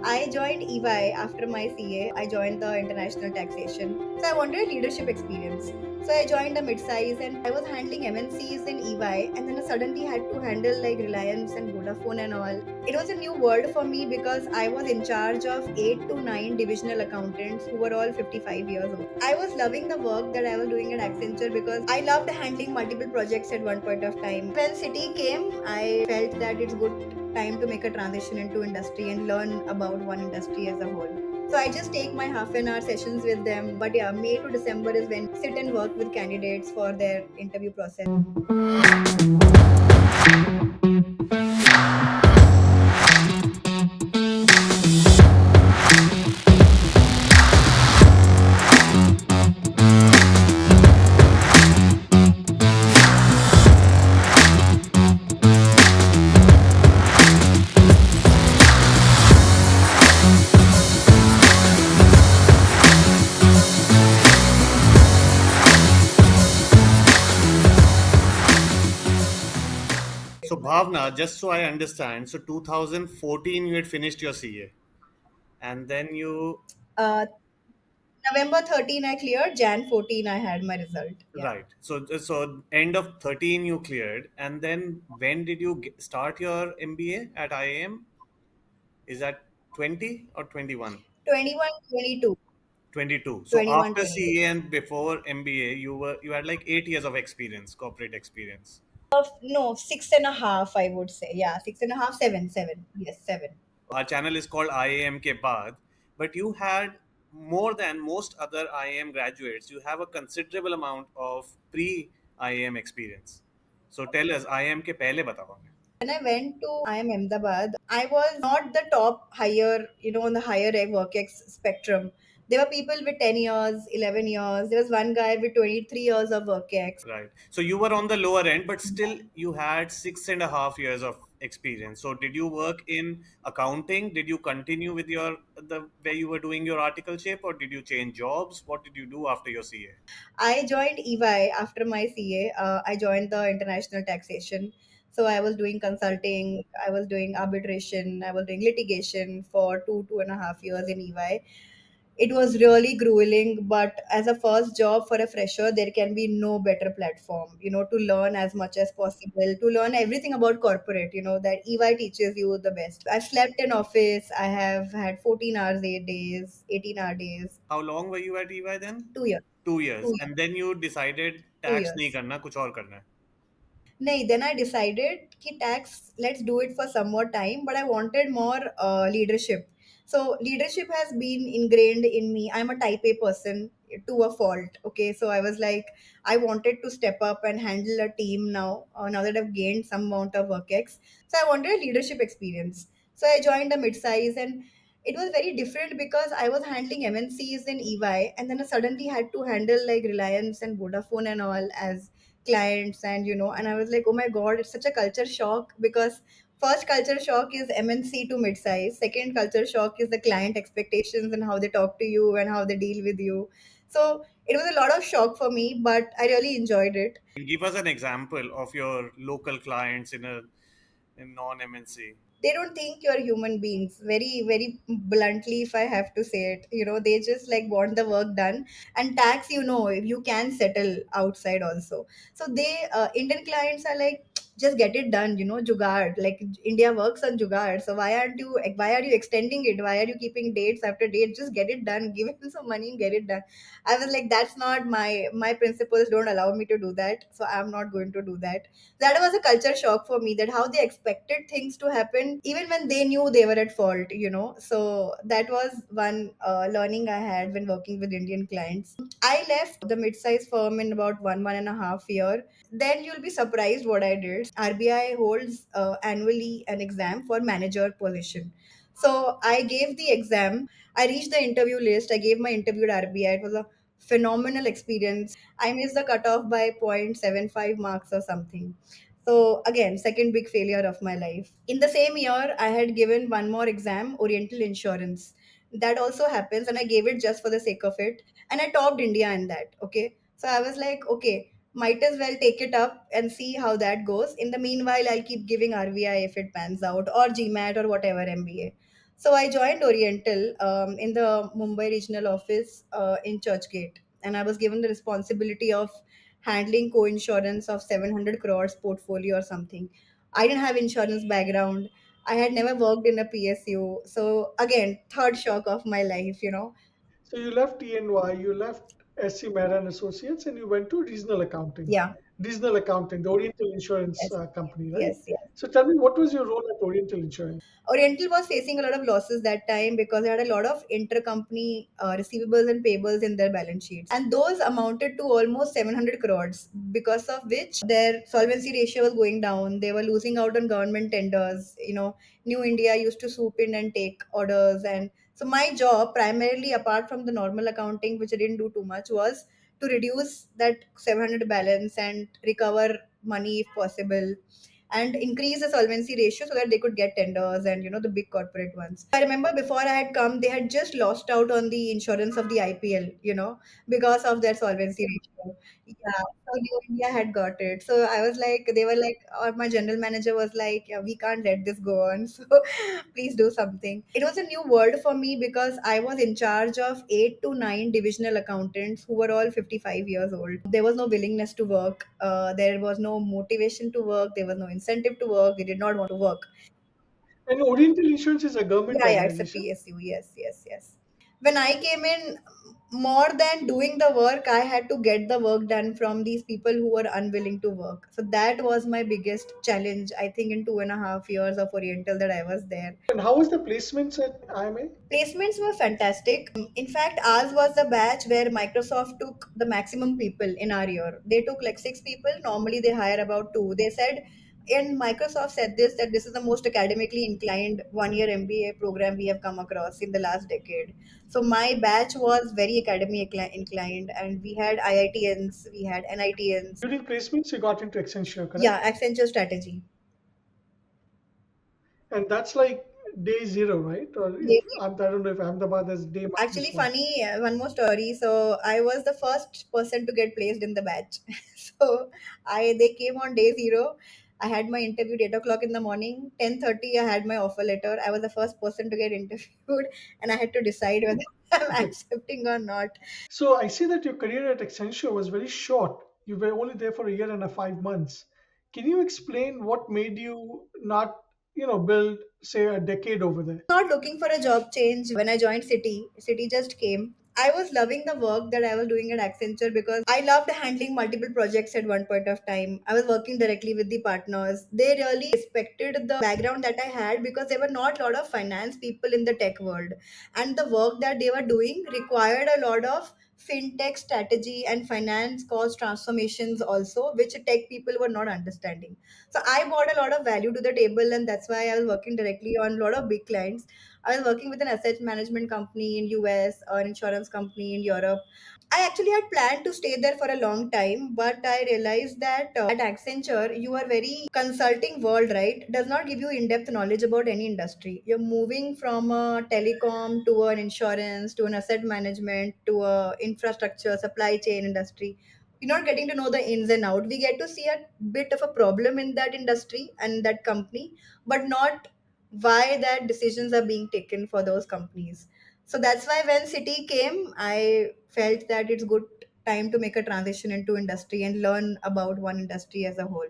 I joined EY after my CA. I joined the international taxation. So I wanted a leadership experience. So I joined a mid-size and I was handling MNCs in EY, and then I suddenly had to handle like Reliance and Vodafone and all. It was a new world for me because I was in charge of 8 to 9 divisional accountants who were all 55 years old. I was loving the work that I was doing at Accenture because I loved handling multiple projects at one point of time. When City came, I felt that it's good time to make a transition into industry and learn about one industry as a whole. So I just take my half an hour sessions with them. But yeah, May to December is when sit and work with candidates for their interview process. So Bhavna, just so I understand, so 2014 you had finished your CA, and then you Uh, November 13 I cleared, Jan 14 I had my result. Yeah. right. So end of 13 you cleared, and then when did you start your MBA at IIM? Is that 20 or 21? 21, 22, 22. So 21, after 22. CA and before MBA, you had like 8 years of experience, corporate experience. No, six and a half, I would say. Yeah, six and a half, seven, seven. Yes, seven. Our channel is called IAM Ke Baad, but you had more than most other IAM graduates. You have a considerable amount of pre IAM experience. So tell us, IAM ke pehle batao hame. When I went to IIM Ahmedabad, I was not the top higher, on the higher work spectrum. There were people with 10 years, 11 years. There was one guy with 23 years of work ex. Right. So you were on the lower end, but still you had 6.5 years of experience. So did you work in accounting? Did you continue with your the way you were doing your articleship, or did you change jobs? What did you do after your CA? I joined EY after my CA. I joined the international taxation. So I was doing consulting, I was doing arbitration, I was doing litigation for 2.5 years in EY. It was really grueling, but as a first job for a fresher, there can be no better platform, to learn as much as possible, to learn everything about corporate, that EY teaches you the best. I've slept in office, I have had 14 hours, 8 days, 18-hour days, How long were you at EY then? 2 years, 2 years. 2 years, And then you decided two tax नहीं years. करना कुछ और करना है. No, then I decided कि tax, let's do it for some more time, but I wanted more leadership. So leadership has been ingrained in me. I'm a type A person to a fault. Okay, so I was like, I wanted to step up and handle a team now. Now that I've gained some amount of work ex, so I wanted a leadership experience. So I joined a mid-size, and it was very different because I was handling MNCs in EY, and then I suddenly had to handle like Reliance and Vodafone and all as clients. And and I was like, oh my god, it's such a culture shock because first culture shock is MNC to mid-size, second culture shock is the client expectations and how they talk to you and how they deal with you. So it was a lot of shock for me, but I really enjoyed it. Give us an example of your local clients in non-MNC. They don't think you're human beings, very very bluntly, if I have to say it. They just like want the work done. And tax, you can settle outside also. So they Indian clients are like, just get it done, jugaad, like India works on jugaad. So why are you extending it, why are you keeping dates after dates? Just get it done, give him some money and get it done. I was like, that's not my principles don't allow me to do that, so I'm not going to do that. That was a culture shock for me, that how they expected things to happen even when they knew they were at fault. So that was one learning I had when working with Indian clients. I left the mid-sized firm in about one and a half year. Then you'll be surprised what I did. RBI holds annually an exam for manager position. So I gave the exam. I reached the interview list. I gave my interview at RBI. It was a phenomenal experience. I missed the cutoff by 0.75 marks or something. So again, second big failure of my life. In the same year, I had given one more exam, Oriental Insurance. That also happens, and I gave it just for the sake of it. And I topped India in that. Okay. So I was like, okay, might as well take it up and see how that goes. In the meanwhile, I'll keep giving RVI if it pans out, or GMAT or whatever MBA. So I joined Oriental in the Mumbai regional office in Churchgate, and I was given the responsibility of handling co-insurance of 700 crores portfolio or something. I didn't have insurance background. I had never worked in a PSU. So again, third shock of my life, you know. So you left ENY, you left SC Mehra and Associates, and you went to regional accounting. Yeah. Regional accounting, the Oriental Insurance Yes. company, right? Yes. Yes. So tell me, what was your role at Oriental Insurance? Oriental was facing a lot of losses that time because they had a lot of intercompany receivables and payables in their balance sheets. And those amounted to almost 700 crores, because of which their solvency ratio was going down. They were losing out on government tenders. You know, New India used to swoop in and take orders. And so my job, primarily apart from the normal accounting, which I didn't do too much, was to reduce that 700 balance and recover money if possible, and increase the solvency ratio so that they could get tenders and, you know, the big corporate ones. I remember before I had come, they had just lost out on the insurance of the IPL, you know, because of their solvency ratio. Yeah, so New India had got it. So I was like, they were like, or my general manager was like, yeah, we can't let this go on. So please do something. It was a new world for me because I was in charge of 8 to 9 divisional accountants who were all 55 years old. There was no willingness to work. There was no motivation to work. There was no incentive to work. They did not want to work. And Oriental Insurance is a government Yeah, it's a organization. PSU. Yes, yes, yes. When I came in, more than doing the work, I had to get the work done from these people who were unwilling to work. So that was my biggest challenge, I think, in 2.5 years of Oriental that I was there. And how was the placements at IMA? Placements were fantastic. In fact, ours was the batch where Microsoft took the maximum people in our year. They took like 6 people. Normally, they hire about two. They said, and Microsoft said this, that this is the most academically inclined 1 year MBA program we have come across in the last decade. So my batch was very inclined, and we had IITNs, we had NITNs. During placements, you got into Accenture, Yeah, correct? Accenture strategy. And that's like day zero, right? Or if I don't know if Ahmedabad has day Actually, minus one. funny, one more story. So I was the first person to get placed in the batch. So I they came on day zero. I had my interview at 8 o'clock in the morning. 10:30, I had my offer letter. I was the first person to get interviewed, and I had to decide whether I'm accepting or not. So I see that your career at Accenture was very short. You were only there for a year and a 5 months. Can you explain what made you not, build, say, a decade over there? Not looking for a job change when I joined City. City just came. I was loving the work that I was doing at Accenture because I loved handling multiple projects at one point of time. I was working directly with the partners. They really respected the background that I had because there were not a lot of finance people in the tech world. And the work that they were doing required a lot of fintech strategy and finance cost transformations also, which tech people were not understanding. So I brought a lot of value to the table, and that's why I was working directly on a lot of big clients. I was working with an asset management company in US or an insurance company in Europe. I actually had planned to stay there for a long time, but I realized that at Accenture, you are very consulting world, right? Does not give you in-depth knowledge about any industry. You're moving from a telecom to an insurance to an asset management to a infrastructure, supply chain industry. We're not getting to know the ins and out. We get to see a bit of a problem in that industry and that company, but not why that decisions are being taken for those companies. So that's why when City came, I felt that it's good time to make a transition into industry and learn about one industry as a whole.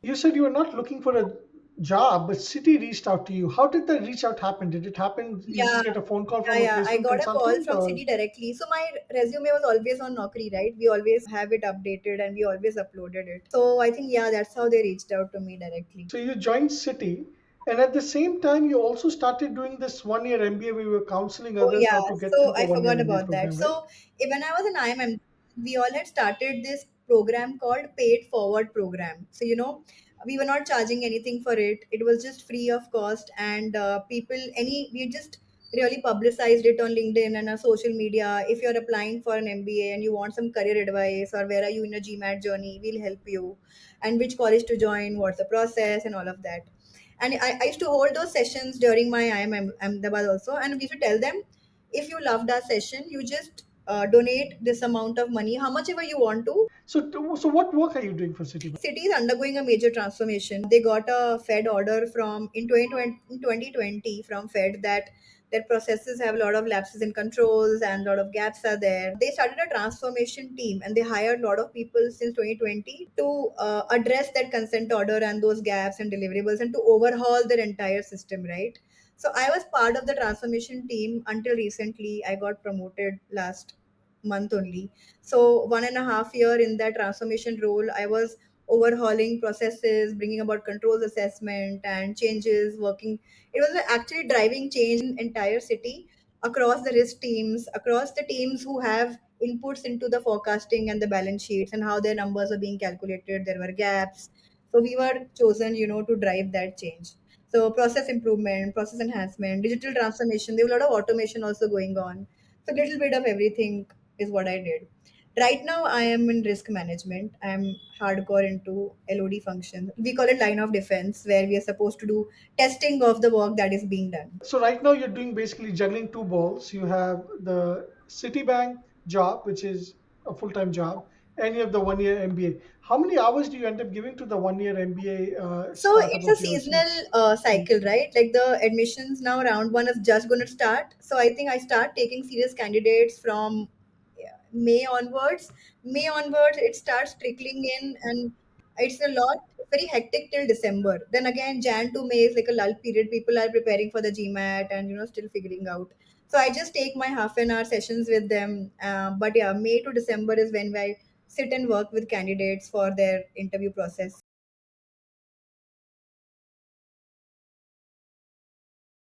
You said you were not looking for a job, but City reached out to you. How did that reach out happen? Did it happen? You Yeah, just get a phone call yeah, from a yeah. I placement got a call consultant, from or City directly. So my resume was always on Naukri, right? We always have it updated and we always uploaded it. So I think, yeah, that's how they reached out to me directly. so you joined City, and at the same time, you also started doing this 1 year MBA where you were counseling Oh others yeah, how to get so through the I 1 year forgot MBA about that. program, right? So when I was in IMM, we all had started this program called Paid Forward program. So we were not charging anything for it. It was just free of cost, and we just really publicized it on LinkedIn and social media. If you're applying for an MBA and you want some career advice or where are you in your GMAT journey, we'll help you. And which college to join, what's the process, and all of that. And I used to hold those sessions during my IIM Ahmedabad also, and we used to tell them, if you loved our session, you just donate this amount of money, how much ever you want to. So what work are you doing for City? City is undergoing a major transformation. They got a Fed order from in 2020 from Fed that Their processes have a lot of lapses in controls and a lot of gaps are there. They started a transformation team and they hired a lot of people since 2020 to address that consent order and those gaps and deliverables and to overhaul their entire system, right? So I was part of the transformation team until recently. I got promoted last month only. So 1.5 year in that transformation role, I was overhauling processes, bringing about controls assessment and changes, working. It was actually driving change in entire city across the risk teams, across the teams who have inputs into the forecasting and the balance sheets and how their numbers are being calculated. There were gaps. So we were chosen, to drive that change. So process improvement, process enhancement, digital transformation. There was a lot of automation also going on. So little bit of everything is what I did. Right now, I am in risk management. I'm hardcore into LOD functions. We call it line of defense, where we are supposed to do testing of the work that is being done. So right now you're doing basically juggling two balls. You have the Citibank job, which is a full-time job, and you have the 1 year MBA. How many hours do you end up giving to the 1 year MBA So startup it's a of yours seasonal each week? cycle, right? Like the admissions now, round one is just going to start. So I think I start taking serious candidates from May onwards. May onwards, it starts trickling in, and it's a lot. It's very hectic till December. Then again, Jan to May is like a lull period. People are preparing for the GMAT and still figuring out. So I just take my half an hour sessions with them. But yeah, May to December is when I sit and work with candidates for their interview process.